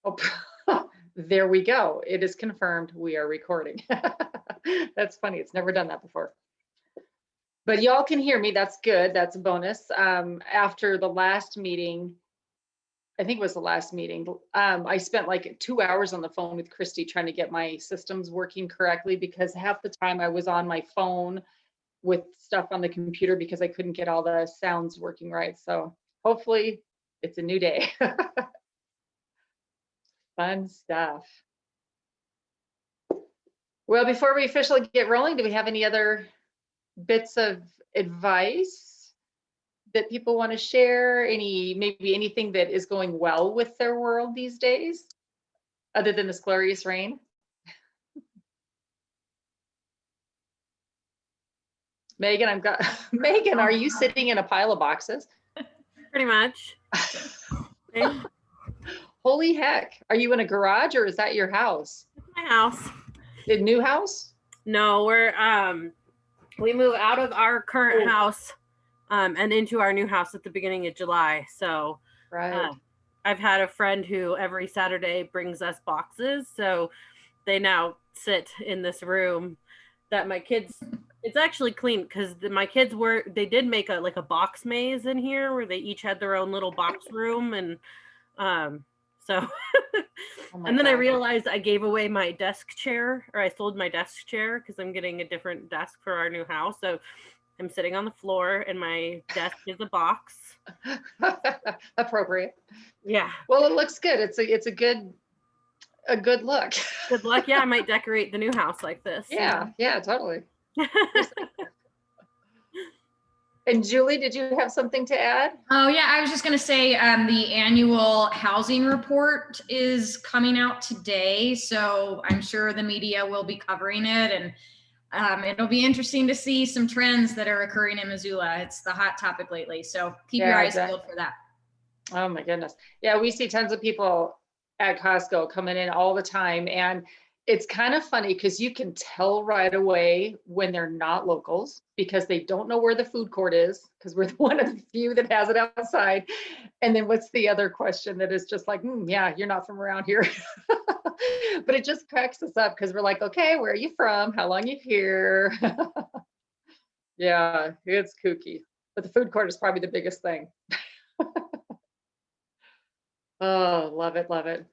Oh, there we go. It is confirmed we are recording. That's funny. It's never done that before. But y'all can hear me. That's good. That's a bonus. After the last meeting, I think it was the last meeting, I spent like 2 hours on the phone with Christy trying to get my systems working correctly because half the time I was on my phone with stuff on the computer because I couldn't get all the sounds working right. So hopefully it's a new day. Fun stuff. Well, before we officially get rolling, do we have any other bits of advice that people want to share? Maybe anything that is going well with their world these days, other than this glorious rain? Megan, Megan, are you sitting in a pile of boxes? Pretty much. Holy heck. Are you in a garage or is that your house? It's my house. The new house? No, we move out of our current house and into our new house at the beginning of July. So right. I've had a friend who every Saturday brings us boxes. So they now sit in this room that my kids, it's actually clean because my kids they did make a box maze in here where they each had their own little box room. And so, and then I realized I gave away my desk chair, or I sold my desk chair because I'm getting a different desk for our new house. So I'm sitting on the floor and my desk is a box. Appropriate. Yeah. Well, it looks good. It's a good look. Good luck. Yeah, I might decorate the new house like this. Yeah, yeah, totally. And Julie, did you have something to add? Oh yeah, I was just going to say the annual housing report is coming out today, so I'm sure the media will be covering it, and it'll be interesting to see some trends that are occurring in Missoula. It's the hot topic lately, so keep your eyes peeled for that. Oh my goodness. Yeah, we see tons of people at Costco coming in all the time, and it's kind of funny because you can tell right away when they're not locals because they don't know where the food court is because we're one of the few that has it outside. And then what's the other question that is just like, yeah, you're not from around here. But it just cracks us up because we're like, okay, where are you from? How long you here? Yeah, it's kooky. But the food court is probably the biggest thing. Oh, love it, love it.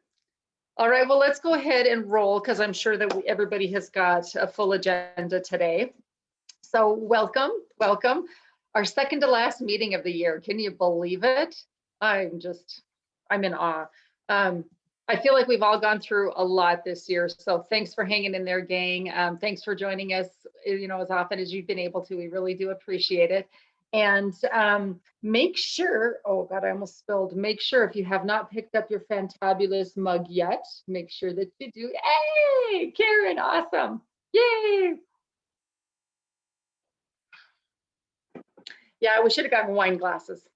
All right, well, let's go ahead and roll because I'm sure that everybody has got a full agenda today. So welcome. Our second to last meeting of the year. Can you believe it? I'm in awe. I feel like we've all gone through a lot this year. So thanks for hanging in there, gang. Thanks for joining us, as often as you've been able to. We really do appreciate it. And make sure, oh God, I almost spilled. Make sure if you have not picked up your fantabulous mug yet, make sure that you do. Hey, Karen, awesome. Yay. Yeah, we should have gotten wine glasses.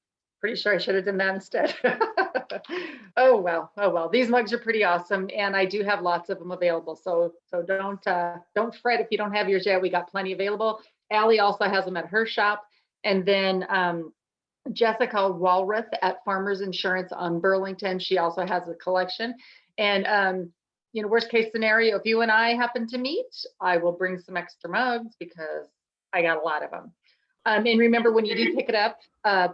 Pretty sure I should have done that instead. Oh well. These mugs are pretty awesome, and I do have lots of them available. So don't fret if you don't have yours yet. We got plenty available. Allie also has them at her shop. And then Jessica Walrath at Farmers Insurance on Burlington, she also has a collection. And worst case scenario, if you and I happen to meet, I will bring some extra mugs because I got a lot of them. And remember, when you do pick it up,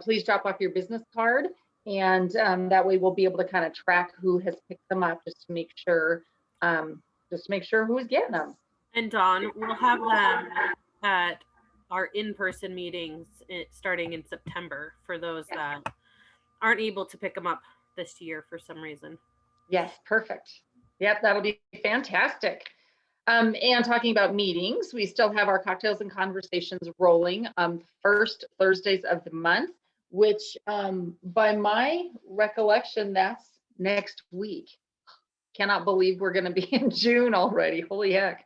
please drop off your business card, and that way we'll be able to kind of track who has picked them up, just to make sure who's getting them. And Dawn, we'll have them at our in-person meetings starting in September for those that aren't able to pick them up this year for some reason. Yes, perfect. Yep, that'll be fantastic. And talking about meetings, we still have our cocktails and conversations rolling first Thursdays of the month, which by my recollection, that's next week. Cannot believe we're going to be in June already. Holy heck.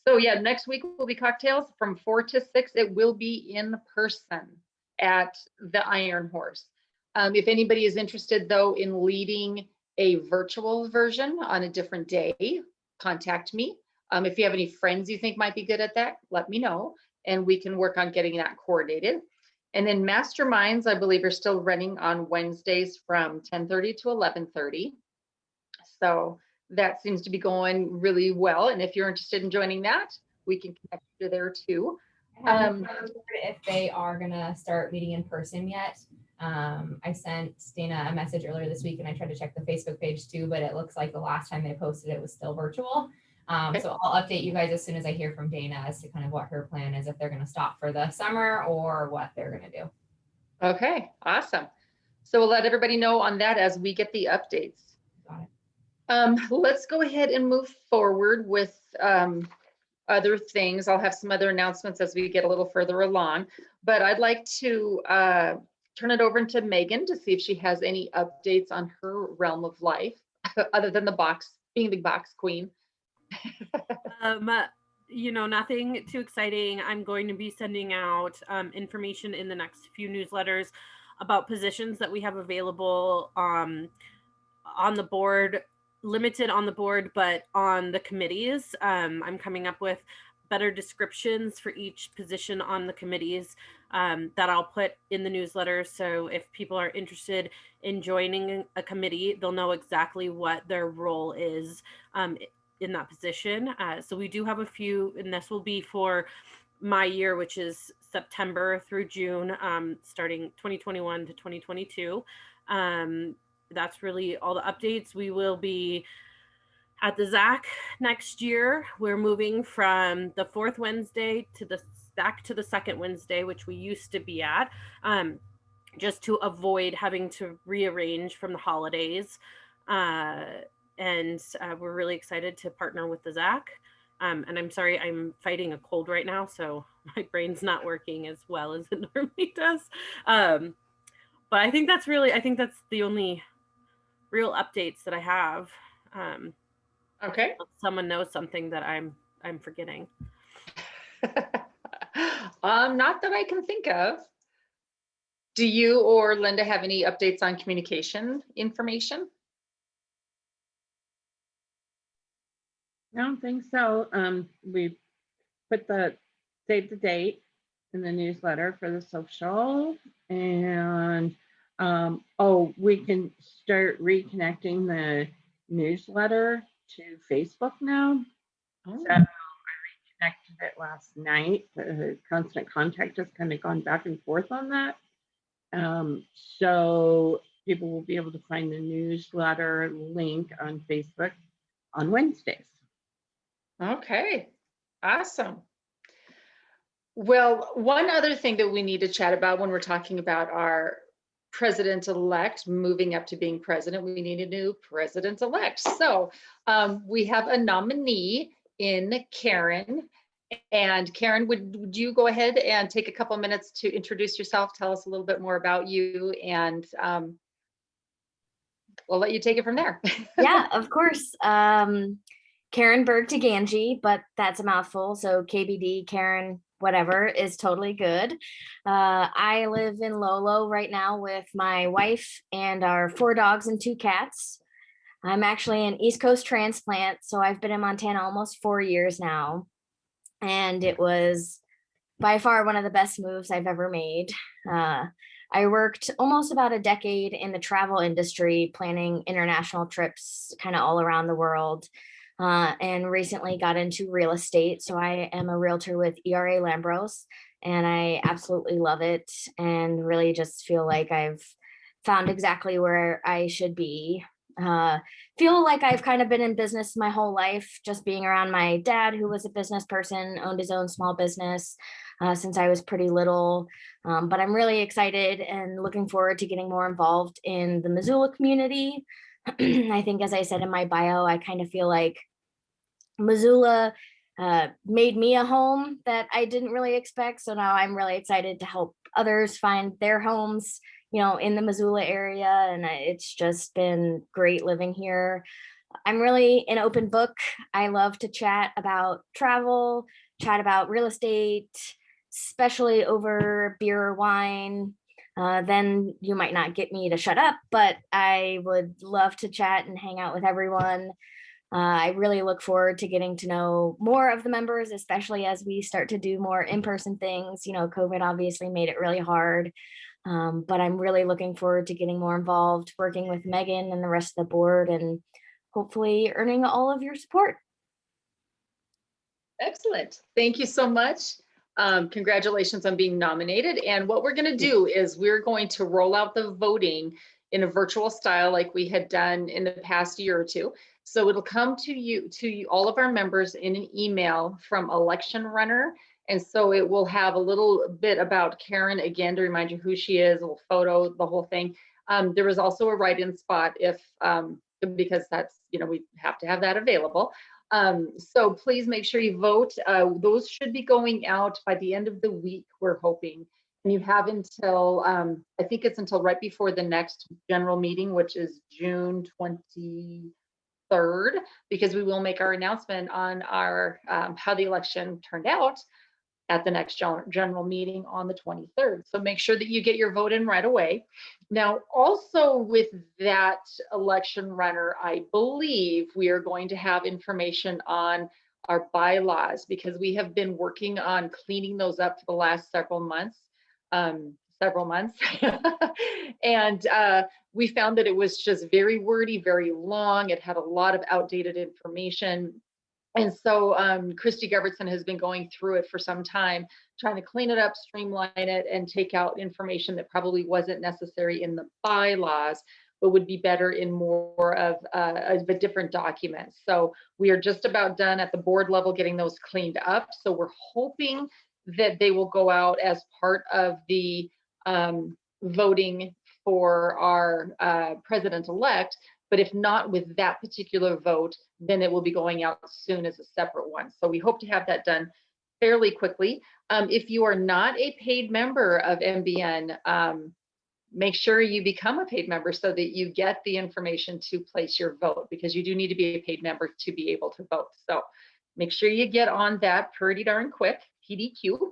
So yeah, next week will be cocktails from 4 to 6. It will be in person at the Iron Horse. If anybody is interested though in leading a virtual version on a different day, contact me. If you have any friends you think might be good at that, let me know, and we can work on getting that coordinated. And then masterminds, I believe, are still running on Wednesdays from 10:30 to 11:30. So that seems to be going really well. And if you're interested in joining that, we can connect you there too. I haven't heard if they are gonna start meeting in person yet. I sent Dana a message earlier this week and I tried to check the Facebook page too, but it looks like the last time they posted it was still virtual. So I'll update you guys as soon as I hear from Dana as to kind of what her plan is, if they're gonna stop for the summer or what they're gonna do. Okay, awesome. So we'll let everybody know on that as we get the updates. Got it. Let's go ahead and move forward with other things. I'll have some other announcements as we get a little further along, but I'd like to turn it over to Megan to see if she has any updates on her realm of life, other than being the box queen. Nothing too exciting. I'm going to be sending out information in the next few newsletters about positions that we have available on the board, limited on the board, but on the committees. I'm coming up with better descriptions for each position on the committees that I'll put in the newsletter. So if people are interested in joining a committee, they'll know exactly what their role is in that position. So we do have a few, and this will be for my year, which is September through June, starting 2021 to 2022. That's really all the updates. We will be at the ZAC next year. We're moving from the fourth Wednesday back to the second Wednesday, which we used to be at, just to avoid having to rearrange from the holidays. And we're really excited to partner with the ZAC. And I'm sorry, I'm fighting a cold right now, so my brain's not working as well as it normally does. But I think that's the only real updates that I have. Okay. If someone knows something that I'm forgetting. Not that I can think of. Do you or Linda have any updates on communication information? I don't think so. We put save the date in the newsletter for the social, and we can start reconnecting the newsletter to Facebook now. Oh. So I reconnected it last night. The constant contact has kind of gone back and forth on that. So people will be able to find the newsletter link on Facebook on Wednesdays. Okay, awesome. Well, one other thing that we need to chat about when we're talking about our president-elect moving up to being president, we need a new president-elect. So we have a nominee in Karen. And Karen, would you go ahead and take a couple minutes to introduce yourself, tell us a little bit more about you, and we'll let you take it from there. Yeah, of course. Karen Berg to Ganji, but that's a mouthful. So KBD, Karen, whatever is totally good. I live in Lolo right now with my wife and our 4 dogs and 2 cats. I'm actually an East Coast transplant, so I've been in Montana almost 4 years now. And it was by far one of the best moves I've ever made. I worked almost about a decade in the travel industry, planning international trips kind of all around the world. And recently got into real estate. So I am a realtor with ERA Lambros, and I absolutely love it and really just feel like I've found exactly where I should be. Feel like I've kind of been in business my whole life, just being around my dad, who was a business person, owned his own small business since I was pretty little. But I'm really excited and looking forward to getting more involved in the Missoula community. I think, as I said in my bio, I kind of feel like Missoula made me a home that I didn't really expect. So now I'm really excited to help others find their homes, in the Missoula area. And it's just been great living here. I'm really an open book. I love to chat about travel, chat about real estate, especially over beer or wine. Then you might not get me to shut up, but I would love to chat and hang out with everyone. I really look forward to getting to know more of the members, especially as we start to do more in-person things. COVID obviously made it really hard, but I'm really looking forward to getting more involved, working with Megan and the rest of the board, and hopefully earning all of your support. Excellent. Thank you so much. Congratulations on being nominated. And what we're going to do is we're going to roll out the voting in a virtual style like we had done in the past year or two. So it'll come to you, all of our members in an email from Election Runner. And so it will have a little bit about Karen, again, to remind you who she is, a little photo, the whole thing. There is also a write-in spot because that's, we have to have that available. So please make sure you vote. Those should be going out by the end of the week, we're hoping. And you have until, I think it's until right before the next general meeting, which is June 23rd, because we will make our announcement on our how the election turned out at the next general meeting on the 23rd. So make sure that you get your vote in right away. Now, also with that election runner, I believe we are going to have information on our bylaws, because we have been working on cleaning those up for the last several months. And we found that it was just very wordy, very long. It had a lot of outdated information. And so Christy Govertson has been going through it for some time, trying to clean it up, streamline it, and take out information that probably wasn't necessary in the bylaws, but would be better in more of a different document. So we are just about done at the board level getting those cleaned up. So we're hoping that they will go out as part of the voting for our president-elect. But if not with that particular vote, then it will be going out soon as a separate one. So we hope to have that done fairly quickly. If you are not a paid member of MBN, make sure you become a paid member so that you get the information to place your vote, because you do need to be a paid member to be able to vote. So make sure you get on that pretty darn quick, PDQ.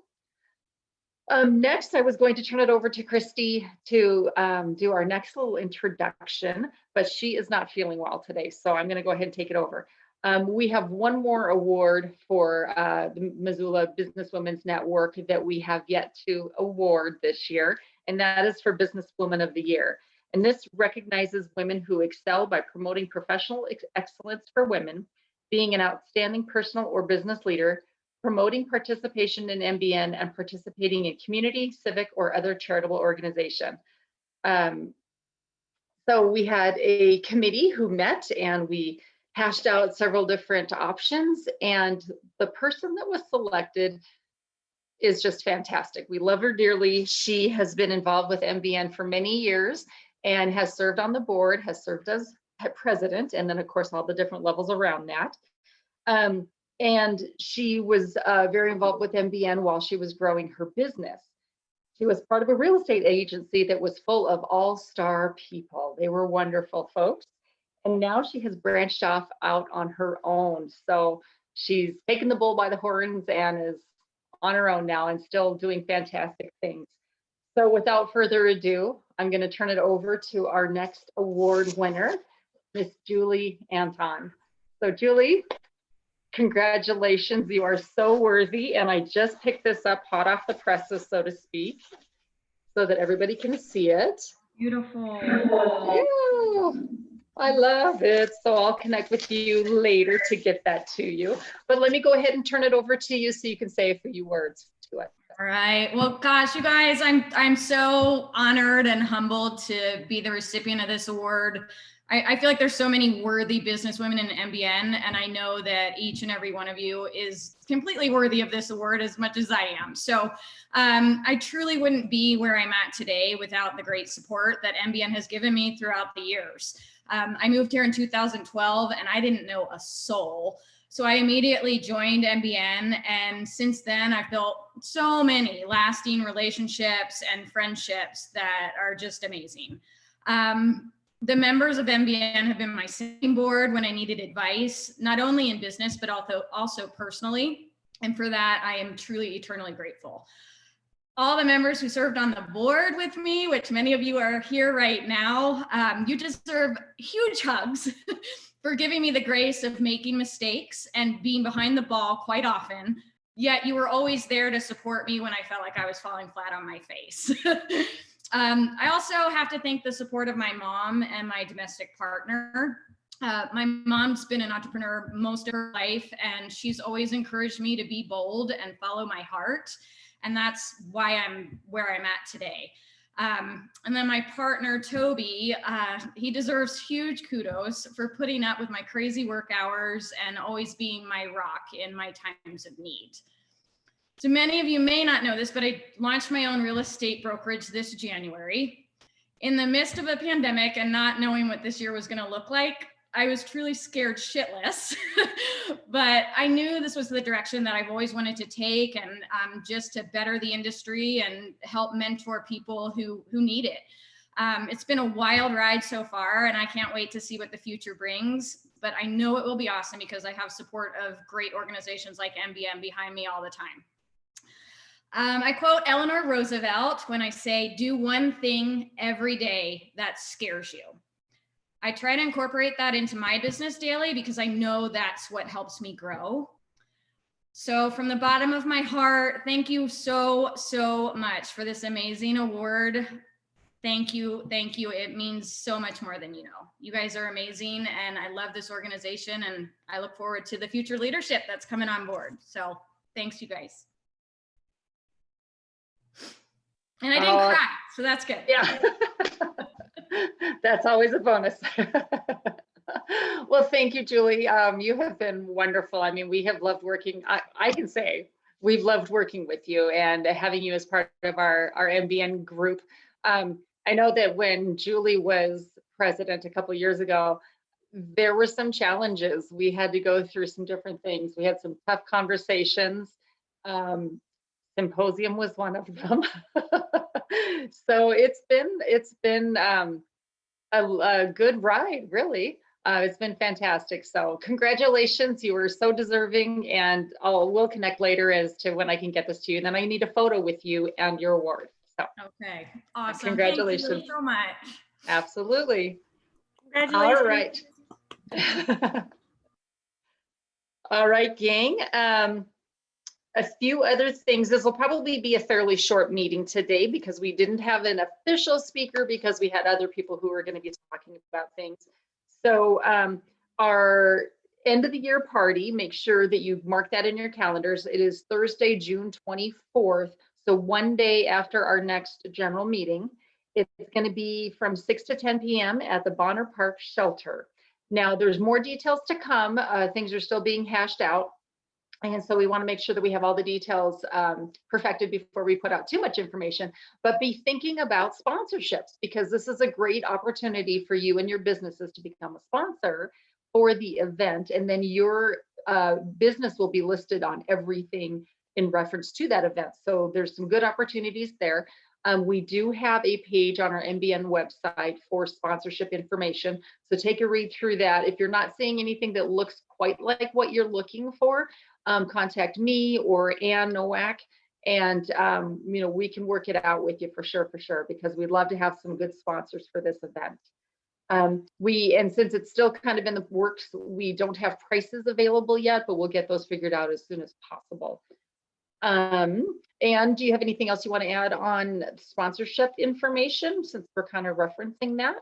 Next, I was going to turn it over to Christy to do our next little introduction, but she is not feeling well today, so I'm going to go ahead and take it over. We have one more award for the Missoula Businesswomen's Network that we have yet to award this year, and that is for Businesswoman of the Year. And this recognizes women who excel by promoting professional excellence for women, being an outstanding personal or business leader, promoting participation in MBN, and participating in community, civic, or other charitable organization. So we had a committee who met and we hashed out several different options, and the person that was selected is just fantastic. We love her dearly. She has been involved with MBN for many years and has served on the board, has served as president, and then of course all the different levels around that. And she was very involved with MBN while she was growing her business. She was part of a real estate agency that was full of all-star people. They were wonderful folks. And now she has branched off out on her own. So she's taken the bull by the horns and is on her own now and still doing fantastic things. So without further ado, I'm going to turn it over to our next award winner, Miss Julie Anton. So Julie, congratulations, you are so worthy. And I just picked this up hot off the presses, so to speak, so that everybody can see it. Beautiful. Yeah, I love it. So I'll connect with you later to get that to you. But let me go ahead and turn it over to you so you can say a few words to it. All right. Well, gosh, you guys, I'm so honored and humbled to be the recipient of this award. I feel like there's so many worthy businesswomen in MBN, and I know that each and every one of you is completely worthy of this award as much as I am. So I truly wouldn't be where I'm at today without the great support that MBN has given me throughout the years. I moved here in 2012 and I didn't know a soul. So I immediately joined MBN, and since then I've built so many lasting relationships and friendships that are just amazing. The members of MBN have been my sounding board when I needed advice, not only in business, but also personally. And for that, I am truly eternally grateful. All the members who served on the board with me, which many of you are here right now, you deserve huge hugs for giving me the grace of making mistakes and being behind the ball quite often. Yet you were always there to support me when I felt like I was falling flat on my face. I also have to thank the support of my mom and my domestic partner. My mom's been an entrepreneur most of her life, and she's always encouraged me to be bold and follow my heart. And that's why I'm where I'm at today. And then my partner, Toby, he deserves huge kudos for putting up with my crazy work hours and always being my rock in my times of need. So many of you may not know this, but I launched my own real estate brokerage this January. In the midst of a pandemic and not knowing what this year was going to look like, I was truly scared shitless, but I knew this was the direction that I've always wanted to take, and just to better the industry and help mentor people who need it. It's been a wild ride so far, and I can't wait to see what the future brings, but I know it will be awesome because I have support of great organizations like MBN behind me all the time. I quote Eleanor Roosevelt when I say, do one thing every day that scares you. I try to incorporate that into my business daily because I know that's what helps me grow. So from the bottom of my heart, thank you so, so much for this amazing award. Thank you. Thank you. It means so much more than you know. You guys are amazing, and I love this organization, and I look forward to the future leadership that's coming on board. So thanks, you guys. And I didn't cry, so that's good. Yeah. That's always a bonus. Well, thank you, Julie. You have been wonderful. I mean, we have loved working. I can say we've loved working with you and having you as part of our MBN group. I know that when Julie was president a couple years ago, there were some challenges. We had to go through some different things. We had some tough conversations. Symposium was one of them. So it's been a good ride, really. It's been fantastic. So congratulations, you were so deserving, and we'll connect later as to when I can get this to you. Then I need a photo with you and your award. So okay, awesome. Congratulations. Thank you so much. Absolutely. Congratulations. All right. All right, gang. A few other things. This will probably be a fairly short meeting today because we didn't have an official speaker because we had other people who were going to be talking about things. So our end of the year party, make sure that you mark that in your calendars. It is Thursday, June 24th. So one day after our next general meeting. It's going to be from 6 to 10 p.m. at the Bonner Park Shelter. Now there's more details to come. Things are still being hashed out. And so we want to make sure that we have all the details perfected before we put out too much information, but be thinking about sponsorships, because this is a great opportunity for you and your businesses to become a sponsor for the event. And then your business will be listed on everything in reference to that event. So there's some good opportunities there. We do have a page on our MBN website for sponsorship information. So take a read through that. If you're not seeing anything that looks quite like what you're looking for, contact me or Ann Nowak, and we can work it out with you for sure, because we'd love to have some good sponsors for this event. And since it's still kind of in the works, we don't have prices available yet, but we'll get those figured out as soon as possible. And do you have anything else you want to add on sponsorship information, since we're kind of referencing that?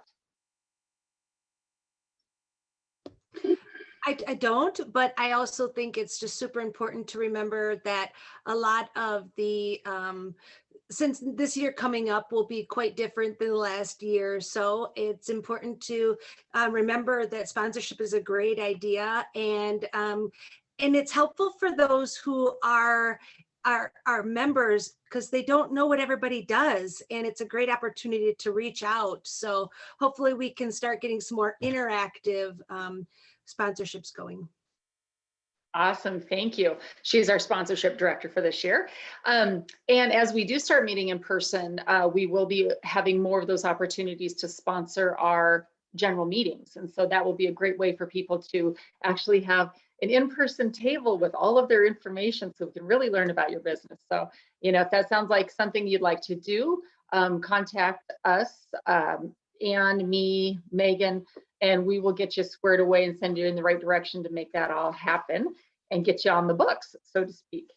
I don't, but I also think it's just super important to remember that a lot of the, since this year coming up will be quite different than the last year. So it's important to remember that sponsorship is a great idea, and it's helpful for those who are members, because they don't know what everybody does, and it's a great opportunity to reach out. So hopefully we can start getting some more interactive sponsorships going. Awesome, thank you. She's our sponsorship director for this year. And as we do start meeting in person, we will be having more of those opportunities to sponsor our general meetings. And so that will be a great way for people to actually have an in-person table with all of their information, so we can really learn about your business. So, if that sounds like something you'd like to do, contact us, and me, Megan, and we will get you squared away and send you in the right direction to make that all happen and get you on the books, so to speak.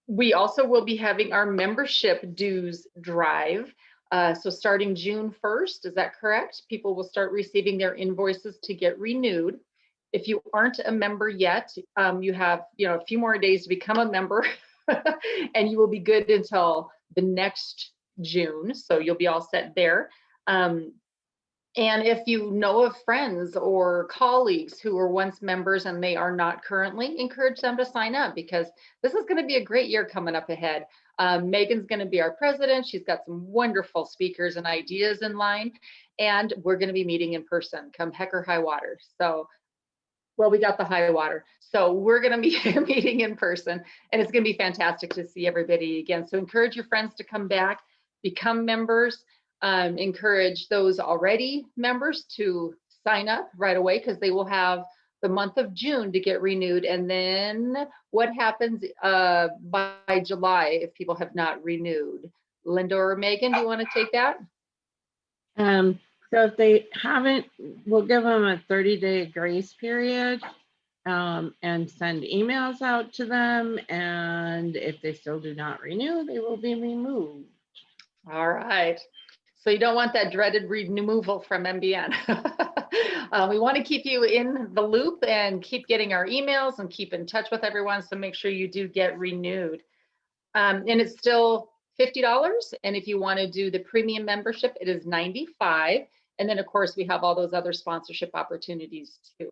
We also will be having our membership dues drive. So starting June 1st, is that correct? People will start receiving their invoices to get renewed. If you aren't a member yet, you have a few more days to become a member and you will be good until the next June. So you'll be all set there. And if you know of friends or colleagues who were once members and they are not currently, encourage them to sign up, because this is going to be a great year coming up ahead. Megan's going to be our president. She's got some wonderful speakers and ideas in line, and we're going to be meeting in person come heck or high water. So, well, we got the high water. So we're going to be meeting in person, and it's going to be fantastic to see everybody again. So encourage your friends to come back, become members. Encourage those already members to sign up right away, because they will have the month of June to get renewed. And then what happens by July if people have not renewed? Linda or Megan, do you want to take that? So if they haven't, we'll give them a 30-day grace period and send emails out to them. And if they still do not renew, they will be removed. All right. So you don't want that dreaded removal from MBN. We want to keep you in the loop and keep getting our emails and keep in touch with everyone. So make sure you do get renewed. And it's still $50. And if you want to do the premium membership, it is $95. And then of course we have all those other sponsorship opportunities too.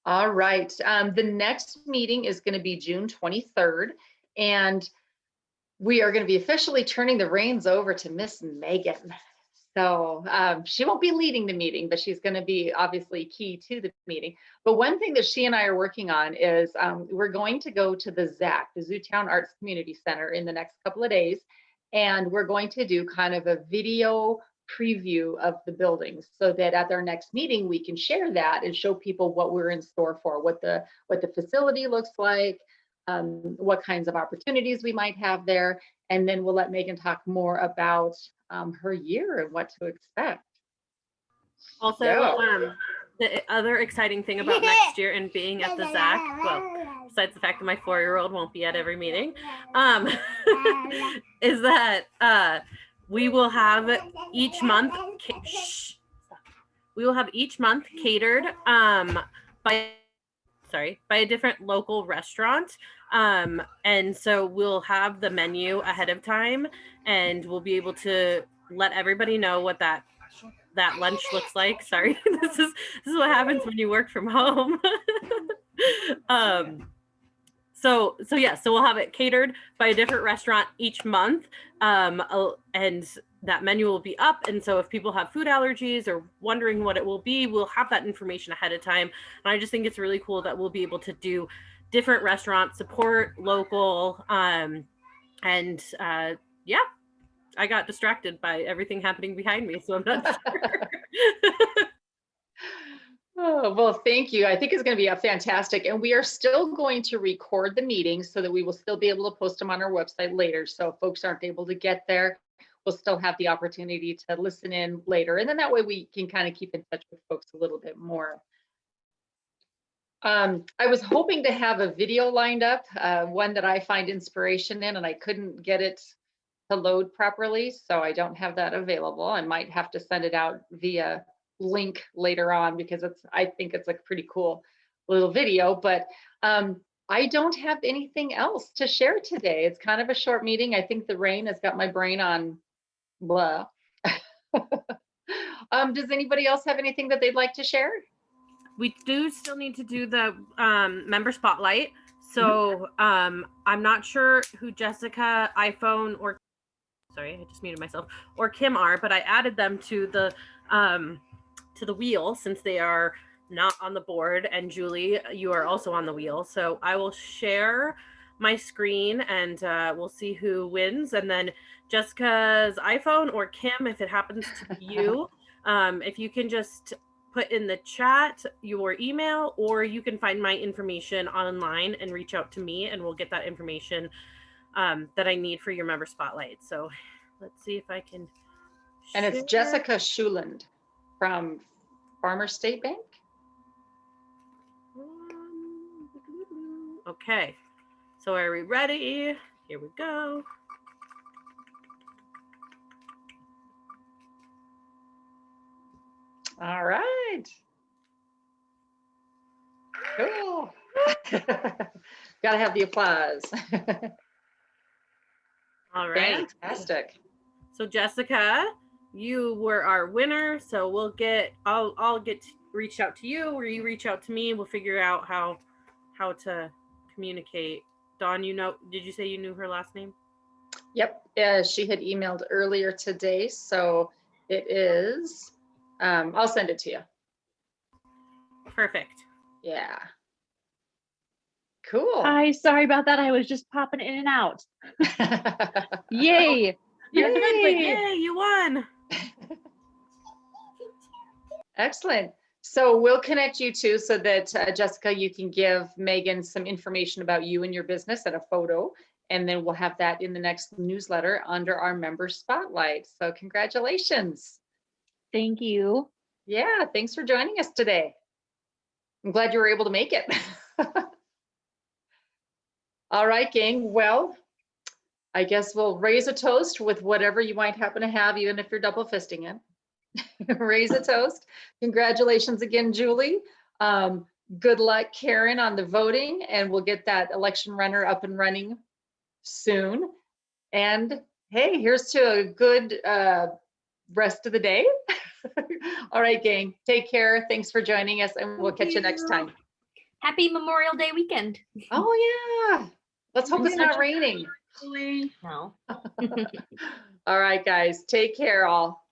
All right. The next meeting is going to be June 23rd. And we are going to be officially turning the reins over to Miss Megan. So she won't be leading the meeting, but she's going to be obviously key to the meeting. But one thing that she and I are working on is we're going to go to the ZAC, the Zootown Arts Community Center, in the next couple of days. And we're going to do kind of a video preview of the buildings, so that at our next meeting, we can share that and show people what we're in store for, what the facility looks like, what kinds of opportunities we might have there. And then we'll let Megan talk more about her year and what to expect. Also, the other exciting thing about next year and being at the ZAC, well, besides the fact that my 4-year-old won't be at every meeting, is that we will have each month, catered by a different local restaurant. And so we'll have the menu ahead of time, and we'll be able to let everybody know what that lunch looks like. Sorry, this is what happens when you work from home. So we'll have it catered by a different restaurant each month, and that menu will be up. And so if people have food allergies or wondering what it will be, we'll have that information ahead of time. And I just think it's really cool that we'll be able to do different restaurants, support local, yeah. I got distracted by everything happening behind me, so I'm not sure. Oh, well, thank you. I think it's going to be a fantastic, and we are still going to record the meetings so that we will still be able to post them on our website later. So if folks aren't able to get there, we'll still have the opportunity to listen in later. And then that way we can kind of keep in touch with folks a little bit more. I was hoping to have a video lined up, one that I find inspiration in, and I couldn't get it to load properly, so I don't have that available. I might have to send it out via link later on, because I think it's a pretty cool little video. But I don't have anything else to share today. It's kind of a short meeting. I think the rain has got my brain on blah. Does anybody else have anything that they'd like to share? We do still need to do the member spotlight. So I'm not sure who Jessica, iPhone, or sorry, I just muted myself, or Kim are, but I added them to the wheel, since they are not on the board. And Julie, you are also on the wheel. So I will share my screen, and we'll see who wins. And then Jessica's iPhone, or Kim, if it happens to be you, if you can just put in the chat your email, or you can find my information online and reach out to me, and we'll get that information that I need for your member spotlight. So let's see if I can share. And it's Jessica Schuland from Farmer State Bank. Okay, so are we ready? Here we go. All right. Cool. Gotta have the applause. All right. Fantastic. So Jessica, you were our winner. So I'll get to reach out to you, or you reach out to me. We'll figure out how to communicate. Dawn, did you say you knew her last name? Yep. She had emailed earlier today. So it is, I'll send it to you. Perfect. Yeah. Cool. Hi, sorry about that. I was just popping in and out. Yay. You're good, but yay, you won. Excellent. So we'll connect you two so that Jessica, you can give Megan some information about you and your business and a photo, and then we'll have that in the next newsletter under our member spotlight. So congratulations. Thank you. Yeah, thanks for joining us today. I'm glad you were able to make it. All right, gang. Well, I guess we'll raise a toast with whatever you might happen to have, even if you're double fisting it. Raise a toast. Congratulations again, Julie. Good luck, Karen, on the voting, and we'll get that election runner up and running soon. And hey, here's to a good rest of the day. All right, gang. Take care. Thanks for joining us, and we'll catch you next time. Happy Memorial Day weekend. Oh, yeah. Let's hope it's not raining. No. All right, guys. Take care, all.